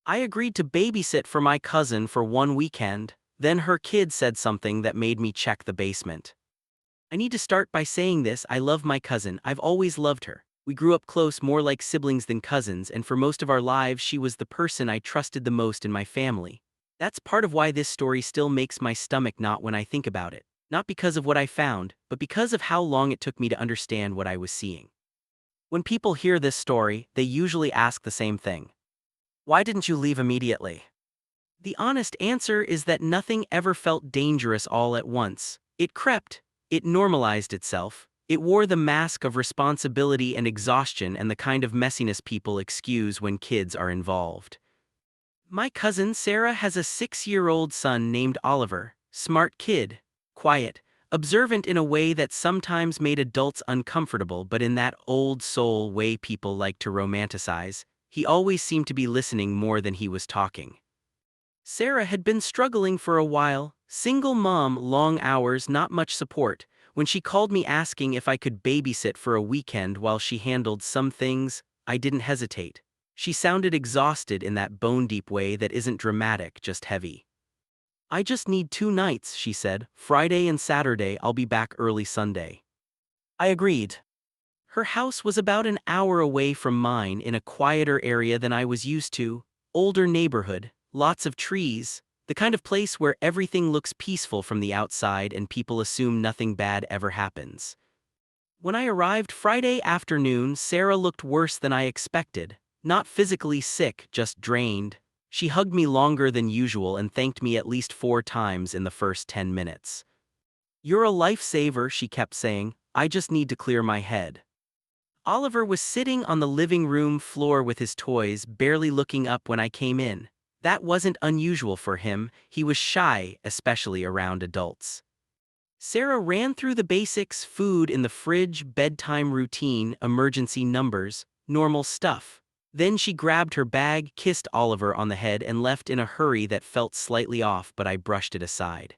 I agreed to babysit for my cousin for one weekend, then her kid said something that made me check the basement. I need to start by saying this: I love my cousin, I've always loved her. We grew up close, more like siblings than cousins, and for most of our lives she was the person I trusted the most in my family. That's part of why this story still makes my stomach knot when I think about it. Not because of what I found, but because of how long it took me to understand what I was seeing. When people hear this story, they usually ask the same thing. Why didn't you leave immediately? The honest answer is that nothing ever felt dangerous all at once. It crept, it normalized itself, it wore the mask of responsibility and exhaustion and the kind of messiness people excuse when kids are involved. My cousin Sarah has a 6-year-old son named Oliver, smart kid, quiet, observant in a way that sometimes made adults uncomfortable, but in that old soul way people like to romanticize, he always seemed to be listening more than he was talking. Sarah had been struggling for a while, single mom, long hours, not much support. When she called me asking if I could babysit for a weekend while she handled some things, I didn't hesitate. She sounded exhausted in that bone-deep way that isn't dramatic, just heavy. I just need 2 nights, she said. Friday and Saturday, I'll be back early Sunday. I agreed. Her house was about an hour away from mine in a quieter area than I was used to, older neighborhood, lots of trees, the kind of place where everything looks peaceful from the outside and people assume nothing bad ever happens. When I arrived Friday afternoon, Sarah looked worse than I expected. Not physically sick, just drained. She hugged me longer than usual and thanked me at least 4 times in the first 10 minutes. You're a lifesaver, she kept saying. I just need to clear my head. Oliver was sitting on the living room floor with his toys, barely looking up when I came in. That wasn't unusual for him. He was shy, especially around adults. Sarah ran through the basics: food in the fridge, bedtime routine, emergency numbers, normal stuff. Then she grabbed her bag, kissed Oliver on the head, and left in a hurry that felt slightly off, but I brushed it aside.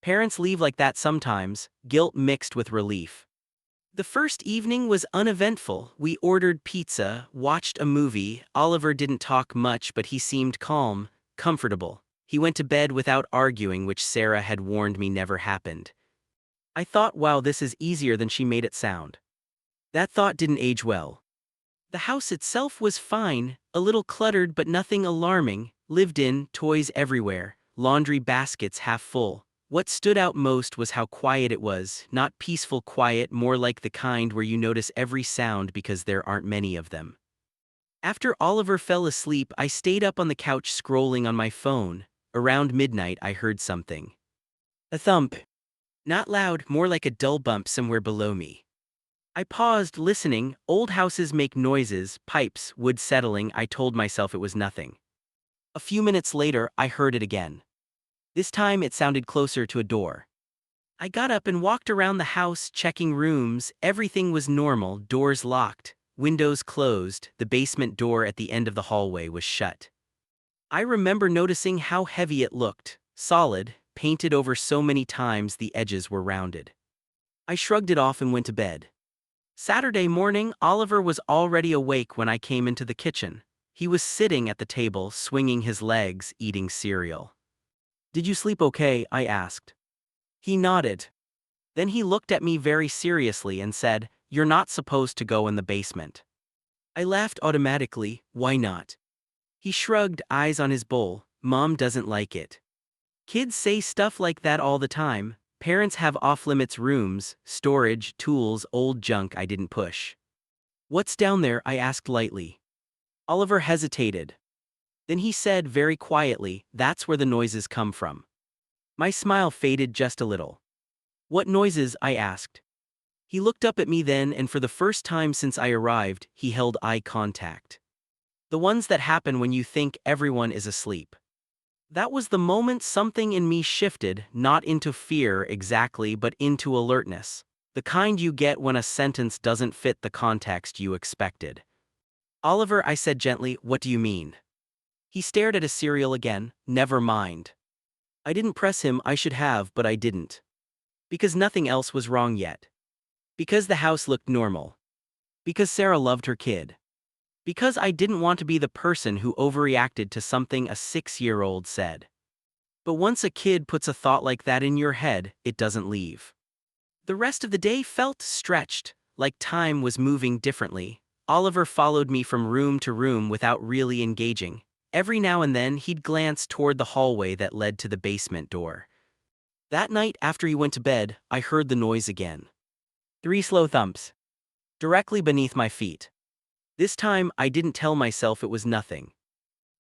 Parents leave like that sometimes, guilt mixed with relief. The first evening was uneventful. We ordered pizza, watched a movie. Oliver didn't talk much, but he seemed calm, comfortable. He went to bed without arguing, which Sarah had warned me never happened. I thought, wow, this is easier than she made it sound. That thought didn't age well. The house itself was fine, a little cluttered but nothing alarming, lived in, toys everywhere, laundry baskets half full. What stood out most was how quiet it was, not peaceful quiet, more like the kind where you notice every sound because there aren't many of them. After Oliver fell asleep, I stayed up on the couch scrolling on my phone. Around midnight, I heard something. A thump. Not loud, more like a dull bump somewhere below me. I paused, listening. Old houses make noises, pipes, wood settling. I told myself it was nothing. A few minutes later, I heard it again. This time it sounded closer, to a door. I got up and walked around the house, checking rooms. Everything was normal, doors locked, windows closed, the basement door at the end of the hallway was shut. I remember noticing how heavy it looked, solid, painted over so many times the edges were rounded. I shrugged it off and went to bed. Saturday morning, Oliver was already awake when I came into the kitchen. He was sitting at the table, swinging his legs, eating cereal. Did you sleep okay? I asked. He nodded. Then he looked at me very seriously and said, You're not supposed to go in the basement. I laughed automatically. Why not? He shrugged, eyes on his bowl. Mom doesn't like it. Kids say stuff like that all the time. Parents have off-limits rooms, storage, tools, old junk I didn't push. What's down there? I asked lightly. Oliver hesitated. Then he said very quietly, That's where the noises come from. My smile faded just a little. What noises? I asked. He looked up at me then, and for the first time since I arrived, he held eye contact. The ones that happen when you think everyone is asleep. That was the moment something in me shifted, not into fear exactly, but into alertness. The kind you get when a sentence doesn't fit the context you expected. Oliver, I said gently, what do you mean? He stared at his cereal again. Never mind. I didn't press him. I should have, but I didn't. Because nothing else was wrong yet. Because the house looked normal. Because Sarah loved her kid. Because I didn't want to be the person who overreacted to something a 6-year-old said. But once a kid puts a thought like that in your head, it doesn't leave. The rest of the day felt stretched, like time was moving differently. Oliver followed me from room to room without really engaging. Every now and then he'd glance toward the hallway that led to the basement door. That night after he went to bed, I heard the noise again. 3 slow thumps. Directly beneath my feet. This time I didn't tell myself it was nothing.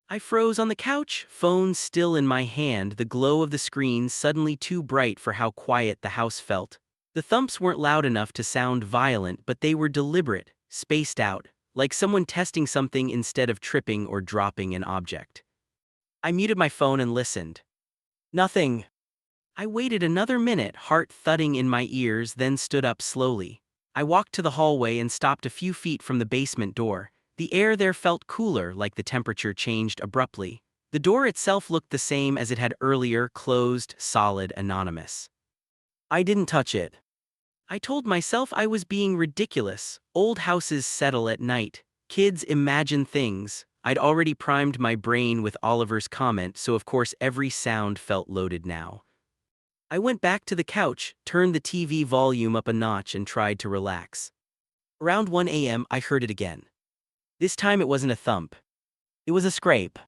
I froze on the couch, phone still in my hand, the glow of the screen suddenly too bright for how quiet the house felt. The thumps weren't loud enough to sound violent, but they were deliberate, spaced out, like someone testing something instead of tripping or dropping an object. I muted my phone and listened. Nothing. I waited another minute, heart thudding in my ears, then stood up slowly. I walked to the hallway and stopped a few feet from the basement door. The air there felt cooler, like the temperature changed abruptly. The door itself looked the same as it had earlier, closed, solid, anonymous. I didn't touch it. I told myself I was being ridiculous. Old houses settle at night. Kids imagine things. I'd already primed my brain with Oliver's comment, so of course every sound felt loaded now. I went back to the couch, turned the TV volume up a notch and tried to relax. Around 1 a.m. I heard it again. This time it wasn't a thump. It was a scrape.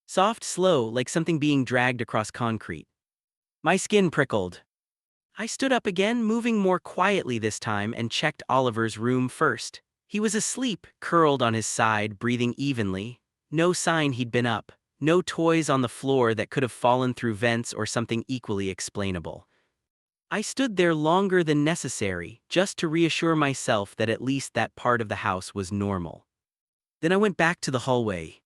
Soft, slow, like something being dragged across concrete. My skin prickled. I stood up again, moving more quietly this time, and checked Oliver's room first. He was asleep, curled on his side, breathing evenly. No sign he'd been up. No toys on the floor that could have fallen through vents or something equally explainable. I stood there longer than necessary, just to reassure myself that at least that part of the house was normal. Then I went back to the hallway.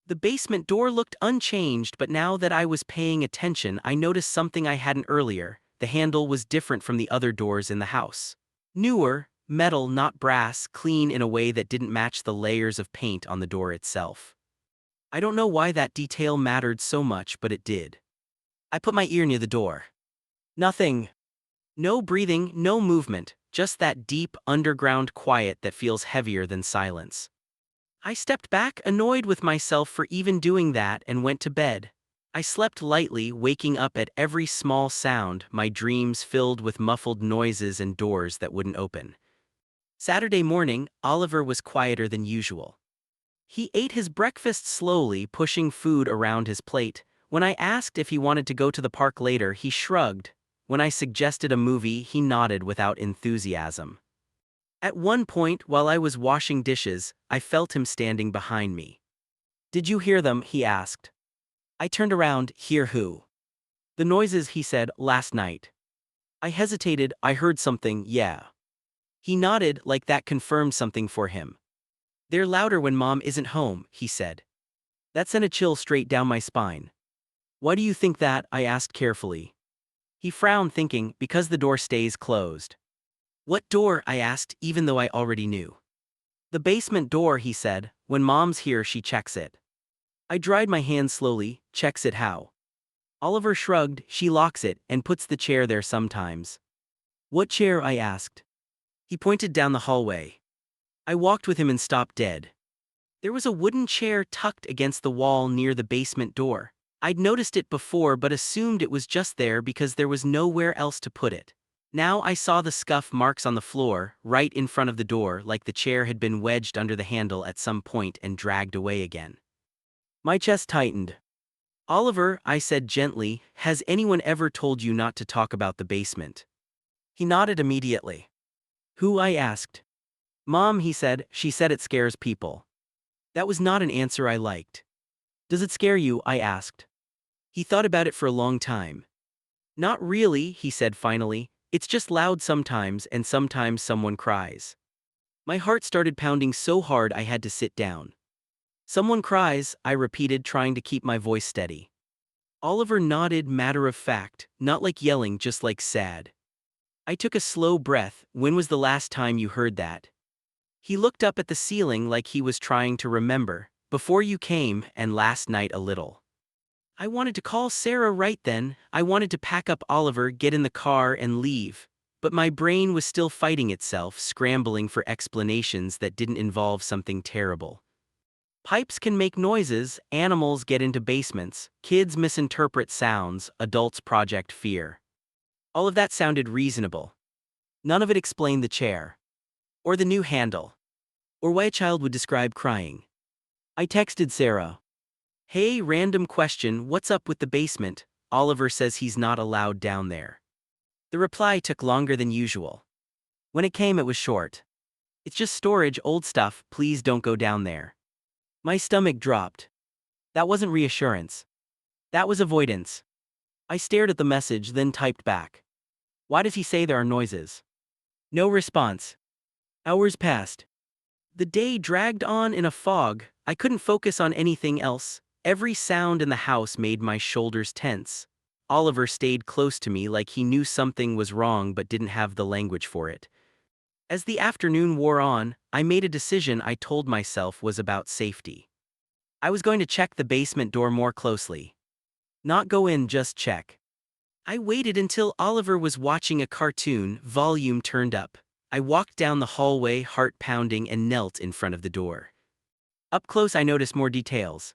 The basement door looked unchanged, but now that I was paying attention, I noticed something I hadn't earlier. The handle was different from the other doors in the house. Newer, metal, not brass, clean in a way that didn't match the layers of paint on the door itself. I don't know why that detail mattered so much, but it did. I put my ear near the door. Nothing. No breathing, no movement, just that deep, underground quiet that feels heavier than silence. I stepped back, annoyed with myself for even doing that, and went to bed. I slept lightly, waking up at every small sound, my dreams filled with muffled noises and doors that wouldn't open. Saturday morning, Oliver was quieter than usual. He ate his breakfast slowly, pushing food around his plate. When I asked if he wanted to go to the park later, he shrugged. When I suggested a movie, he nodded without enthusiasm. At one point, while I was washing dishes, I felt him standing behind me. "Did you hear them?" he asked. I turned around. "Hear who?" "The noises," he said, "last night." I hesitated. "I heard something, yeah." He nodded, like that confirmed something for him. "They're louder when Mom isn't home," he said. That sent a chill straight down my spine. "Why do you think that?" I asked carefully. He frowned, thinking, "Because the door stays closed." "What door?" I asked, even though I already knew. "The basement door," he said. "When Mom's here, she checks it." I dried my hands slowly. "Checks it how?" Oliver shrugged. "She locks it and puts the chair there sometimes." "What chair?" I asked. He pointed down the hallway. I walked with him and stopped dead. There was a wooden chair tucked against the wall near the basement door. I'd noticed it before but assumed it was just there because there was nowhere else to put it. Now I saw the scuff marks on the floor, right in front of the door, like the chair had been wedged under the handle at some point and dragged away again. My chest tightened. "Oliver," I said gently, "has anyone ever told you not to talk about the basement?" He nodded immediately. "Who?" I asked. "Mom," he said. "She said it scares people." That was not an answer I liked. "Does it scare you?" I asked. He thought about it for a long time. "Not really," he said finally. "It's just loud sometimes, and sometimes someone cries." My heart started pounding so hard I had to sit down. "Someone cries," I repeated, trying to keep my voice steady. Oliver nodded, matter of fact, not like yelling, just like sad. I took a slow breath. "When was the last time you heard that?" He looked up at the ceiling like he was trying to remember. "Before you came, and last night a little." I wanted to call Sarah right then. I wanted to pack up Oliver, get in the car, and leave. But my brain was still fighting itself, scrambling for explanations that didn't involve something terrible. Pipes can make noises, animals get into basements, kids misinterpret sounds, adults project fear. All of that sounded reasonable. None of it explained the chair, or the new handle, or why a child would describe crying. I texted Sarah. Hey, random question, what's up with the basement? Oliver says he's not allowed down there. The reply took longer than usual. When it came, it was short. It's just storage, old stuff, please don't go down there. My stomach dropped. That wasn't reassurance. That was avoidance. I stared at the message, then typed back. Why does he say there are noises? No response. Hours passed. The day dragged on in a fog. I couldn't focus on anything else. Every sound in the house made my shoulders tense. Oliver stayed close to me like he knew something was wrong but didn't have the language for it. As the afternoon wore on, I made a decision I told myself was about safety. I was going to check the basement door more closely. Not go in, just check. I waited until Oliver was watching a cartoon, volume turned up. I walked down the hallway, heart pounding, and knelt in front of the door. Up close, I noticed more details.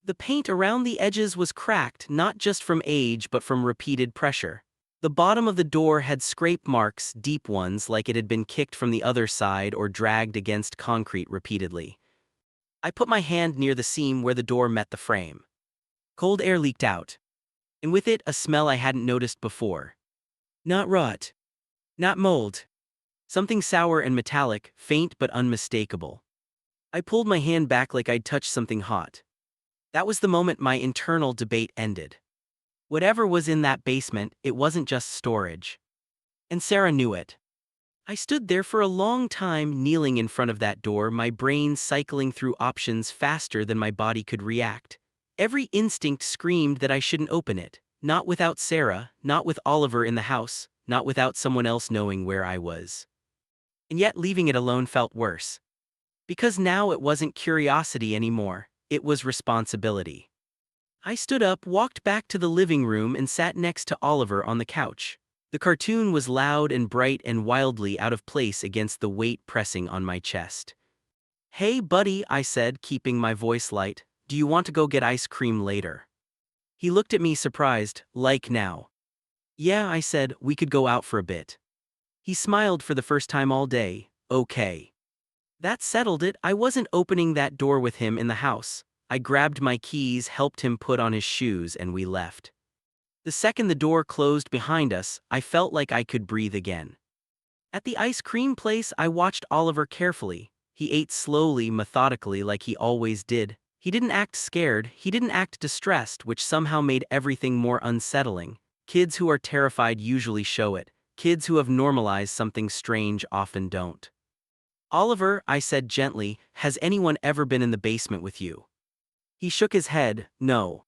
The paint around the edges was cracked, not just from age but from repeated pressure. The bottom of the door had scrape marks, deep ones like it had been kicked from the other side or dragged against concrete repeatedly. I put my hand near the seam where the door met the frame. Cold air leaked out, and with it a smell I hadn't noticed before. Not rot. Not mold. Something sour and metallic, faint but unmistakable. I pulled my hand back like I'd touched something hot. That was the moment my internal debate ended. Whatever was in that basement, it wasn't just storage. And Sarah knew it. I stood there for a long time, kneeling in front of that door, my brain cycling through options faster than my body could react. Every instinct screamed that I shouldn't open it. Not without Sarah, not with Oliver in the house, not without someone else knowing where I was. And yet leaving it alone felt worse. Because now it wasn't curiosity anymore, it was responsibility. I stood up, walked back to the living room, and sat next to Oliver on the couch. The cartoon was loud and bright and wildly out of place against the weight pressing on my chest. Hey buddy, I said, keeping my voice light, do you want to go get ice cream later? He looked at me surprised, like now. Yeah, I said, we could go out for a bit. He smiled for the first time all day. Okay. That settled it. I wasn't opening that door with him in the house. I grabbed my keys, helped him put on his shoes, and we left. The second the door closed behind us, I felt like I could breathe again. At the ice cream place, I watched Oliver carefully. He ate slowly, methodically, like he always did. He didn't act scared, he didn't act distressed, which somehow made everything more unsettling. Kids who are terrified usually show it. Kids who have normalized something strange often don't. Oliver, I said gently, has anyone ever been in the basement with you? He shook his head, no.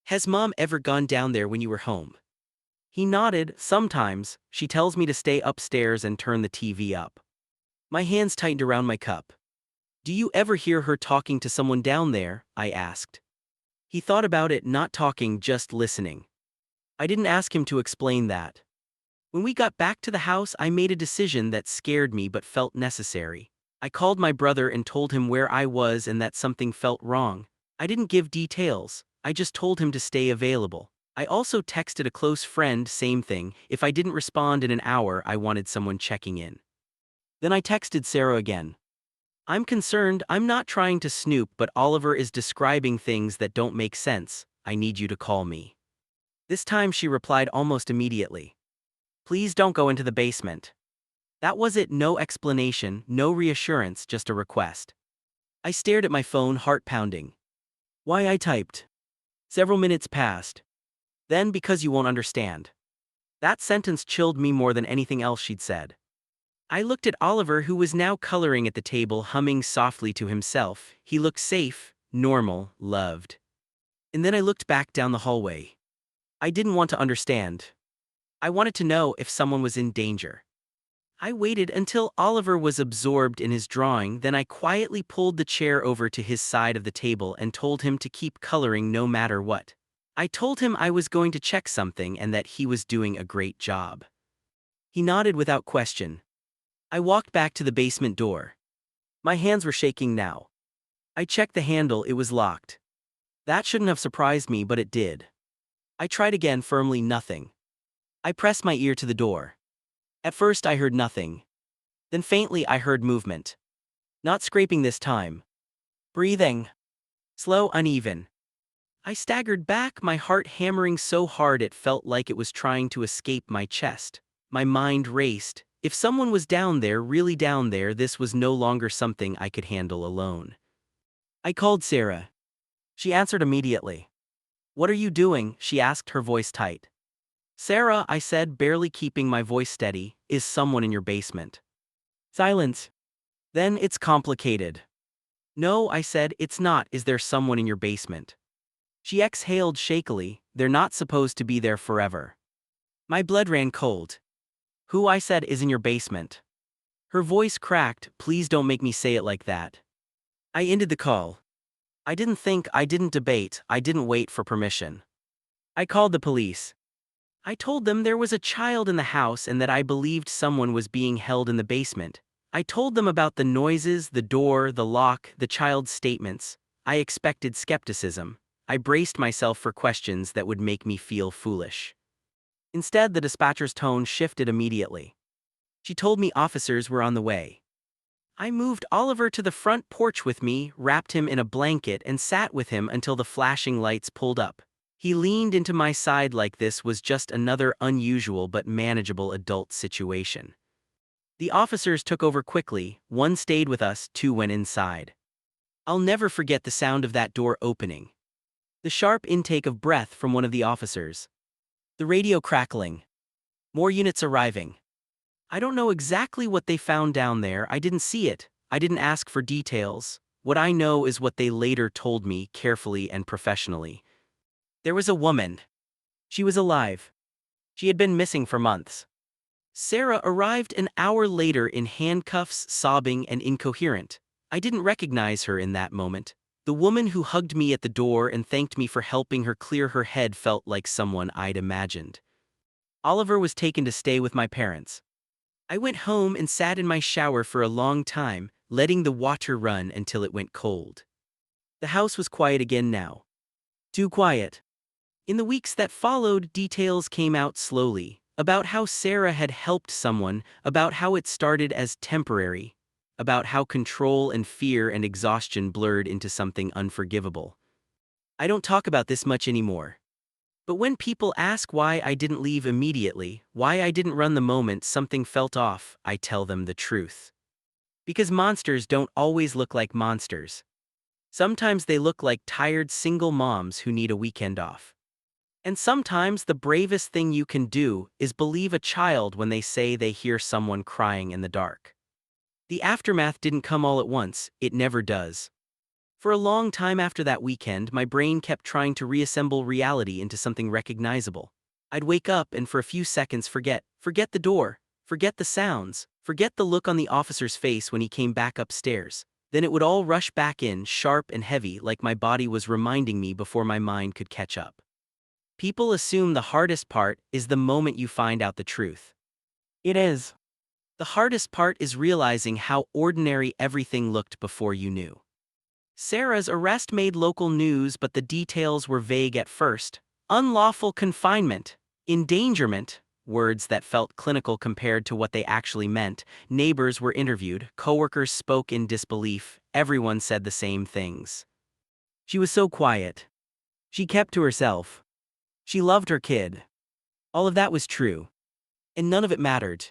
Has Mom ever gone down there when you were home? He nodded, sometimes. She tells me to stay upstairs and turn the TV up. My hands tightened around my cup. Do you ever hear her talking to someone down there? I asked. He thought about it, not talking, just listening. I didn't ask him to explain that. When we got back to the house, I made a decision that scared me but felt necessary. I called my brother and told him where I was and that something felt wrong. I didn't give details, I just told him to stay available. I also texted a close friend, same thing, if I didn't respond in an hour, I wanted someone checking in. Then I texted Sarah again. I'm concerned, I'm not trying to snoop, but Oliver is describing things that don't make sense. I need you to call me. This time she replied almost immediately. Please don't go into the basement. That was it, no explanation, no reassurance, just a request. I stared at my phone, heart pounding. Why, I typed. Several minutes passed. Then, because you won't understand. That sentence chilled me more than anything else she'd said. I looked at Oliver, who was now coloring at the table, humming softly to himself. He looked safe, normal, loved. And then I looked back down the hallway. I didn't want to understand. I wanted to know if someone was in danger. I waited until Oliver was absorbed in his drawing, then I quietly pulled the chair over to his side of the table and told him to keep coloring no matter what. I told him I was going to check something and that he was doing a great job. He nodded without question. I walked back to the basement door. My hands were shaking now. I checked the handle, it was locked. That shouldn't have surprised me, but it did. I tried again, firmly nothing. I pressed my ear to the door. At first I heard nothing. Then faintly I heard movement. Not scraping this time. Breathing. Slow, uneven. I staggered back, my heart hammering so hard it felt like it was trying to escape my chest. My mind raced. If someone was down there, really down there, this was no longer something I could handle alone. I called Sarah. She answered immediately. "What are you doing?" she asked, her voice tight. "Sarah," I said, barely keeping my voice steady, "is someone in your basement?" Silence. "Then it's complicated." "No," I said, "it's not. Is there someone in your basement?" She exhaled shakily. "They're not supposed to be there forever." My blood ran cold. "Who," I said, "is in your basement?" Her voice cracked. "Please don't make me say it like that." I ended the call. I didn't think, I didn't debate, I didn't wait for permission. I called the police. I told them there was a child in the house and that I believed someone was being held in the basement. I told them about the noises, the door, the lock, the child's statements. I expected skepticism. I braced myself for questions that would make me feel foolish. Instead, the dispatcher's tone shifted immediately. She told me officers were on the way. I moved Oliver to the front porch with me, wrapped him in a blanket, and sat with him until the flashing lights pulled up. He leaned into my side like this was just another unusual but manageable adult situation. The officers took over quickly. One stayed with us, two went inside. I'll never forget the sound of that door opening. The sharp intake of breath from one of the officers. The radio crackling. More units arriving. I don't know exactly what they found down there. I didn't see it. I didn't ask for details. What I know is what they later told me, carefully and professionally. There was a woman. She was alive. She had been missing for months. Sarah arrived an hour later in handcuffs, sobbing and incoherent. I didn't recognize her in that moment. The woman who hugged me at the door and thanked me for helping her clear her head felt like someone I'd imagined. Oliver was taken to stay with my parents. I went home and sat in my shower for a long time, letting the water run until it went cold. The house was quiet again now. Too quiet. In the weeks that followed, details came out slowly, about how Sarah had helped someone, about how it started as temporary, about how control and fear and exhaustion blurred into something unforgivable. I don't talk about this much anymore. But when people ask why I didn't leave immediately, why I didn't run the moment something felt off, I tell them the truth. Because monsters don't always look like monsters. Sometimes they look like tired single moms who need a weekend off. And sometimes the bravest thing you can do is believe a child when they say they hear someone crying in the dark. The aftermath didn't come all at once, it never does. For a long time after that weekend, my brain kept trying to reassemble reality into something recognizable. I'd wake up and for a few seconds forget the door, forget the sounds, forget the look on the officer's face when he came back upstairs. Then it would all rush back in, sharp and heavy, like my body was reminding me before my mind could catch up. People assume the hardest part is the moment you find out the truth. It is. The hardest part is realizing how ordinary everything looked before you knew. Sarah's arrest made local news, but the details were vague at first. Unlawful confinement, endangerment, words that felt clinical compared to what they actually meant. Neighbors were interviewed, coworkers spoke in disbelief, everyone said the same things. She was so quiet. She kept to herself. She loved her kid. All of that was true. And none of it mattered.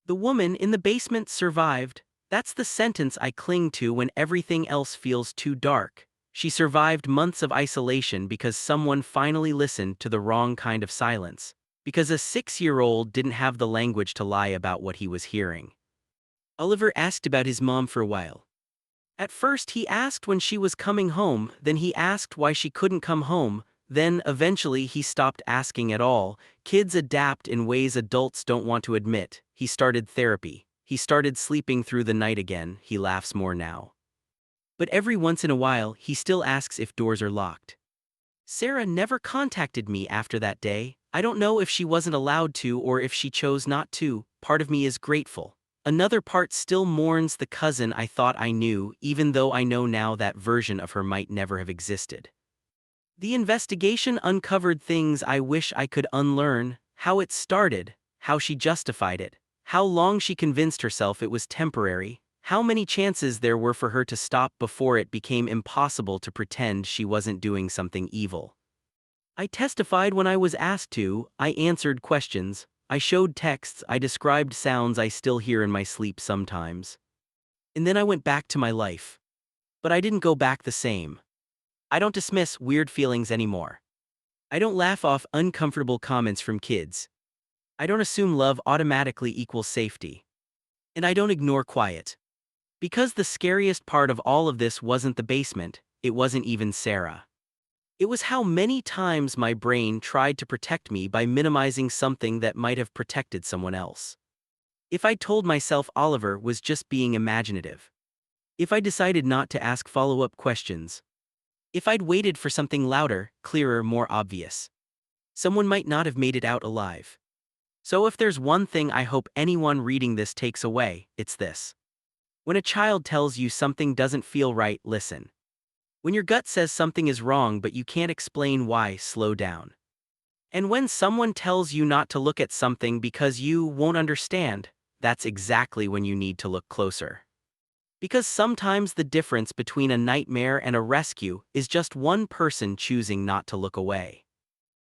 The woman in the basement survived. That's the sentence I cling to when everything else feels too dark. She survived months of isolation because someone finally listened to the wrong kind of silence. Because a 6-year-old didn't have the language to lie about what he was hearing. Oliver asked about his mom for a while. At first he asked when she was coming home, then he asked why she couldn't come home, then eventually he stopped asking at all. Kids adapt in ways adults don't want to admit. He started therapy. He started sleeping through the night again, he laughs more now. But every once in a while, he still asks if doors are locked. Sarah never contacted me after that day. I don't know if she wasn't allowed to or if she chose not to. Part of me is grateful. Another part still mourns the cousin I thought I knew, even though I know now that version of her might never have existed. The investigation uncovered things I wish I could unlearn: how it started, how she justified it, how long she convinced herself it was temporary, how many chances there were for her to stop before it became impossible to pretend she wasn't doing something evil. I testified when I was asked to, I answered questions, I showed texts, I described sounds I still hear in my sleep sometimes. And then I went back to my life. But I didn't go back the same. I don't dismiss weird feelings anymore. I don't laugh off uncomfortable comments from kids. I don't assume love automatically equals safety. And I don't ignore quiet. Because the scariest part of all of this wasn't the basement, it wasn't even Sarah. It was how many times my brain tried to protect me by minimizing something that might have protected someone else. If I told myself Oliver was just being imaginative. If I decided not to ask follow-up questions. If I'd waited for something louder, clearer, more obvious. Someone might not have made it out alive. So if there's one thing I hope anyone reading this takes away, it's this. When a child tells you something doesn't feel right, listen. When your gut says something is wrong but you can't explain why, slow down. And when someone tells you not to look at something because you won't understand, that's exactly when you need to look closer. Because sometimes the difference between a nightmare and a rescue is just one person choosing not to look away.